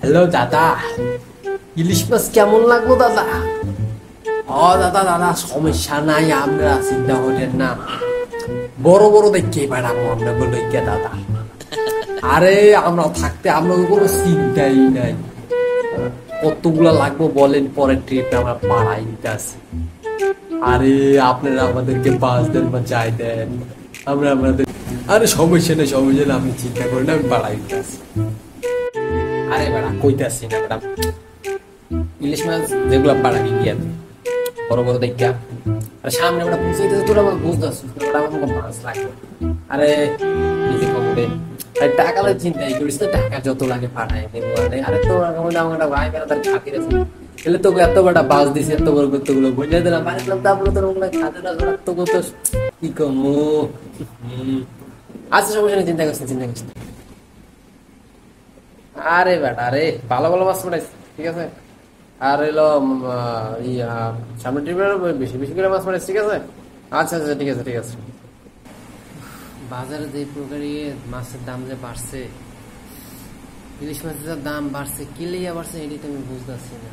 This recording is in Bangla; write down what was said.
হ্যালো দাদা, ইলিশ মাছ কেমন লাগলো দাদা? ও দাদা দাদা, সমস্যা নাই, আমরা চিন্তা করেন না, বড় বড় দেখে বেড়াবো আমরা বলে দাদা। আরে আমরা থাকতে আমরা কোনো চিন্তাই নাই। কতগুলা লাগবো বলেন, পরের ট্রিপে আমরা পাড়াই দিতে আসি। আরে আপনারা আমাদেরকে বাস দেন বা যাই দেন, আমরা আমাদের আরে সমস্যা নেই, সমস্যা নেই, আপনি চিন্তা করেন, আমি পাড়াই দিতে আসি। আরে বেড়া কইতাছি না বেড়া, ইলিশ মাছ যেগুলো পাড়াবি গিয়া বড় বড় দেখা। আর সামনে আমরা বুঝাইতে তোরা আমার বুঝতেছিস না, আমাকে মাছ লাগবে। আরে নিজে কমবে, আরে টাকা লাগে চিন্তাই করিস না, টাকা যত লাগে পাঠাই দেবো। আরে তোর আমার ভাই মেলা তার খাতির আছে, তাহলে তোকে এত বড় বাস দিছে, এত বড় কতগুলো বুঝাই দিলাম, বাড়িলাম, তারপরে তোর ওগুলো খাতে না তোকে তো কি কমু। আচ্ছা সমস্যা নেই, চিন্তা করছিস চিন্তা করছিস। আরে বেটা, আরে ভালো ভালো মাছ পাঠাইছি, ঠিক আছে। আর এলো সামনের ট্রিপে বেশি বেশি করে মাছ পাঠাইছি, ঠিক আছে। আচ্ছা আচ্ছা, ঠিক আছে ঠিক আছে। বাজারে যে প্রকারে মাছের দাম যে বাড়ছে, ইলিশ মাছের দাম বাড়ছে, কি লিয়া বাড়ছে এটাই তো আমি বুঝতেছি না।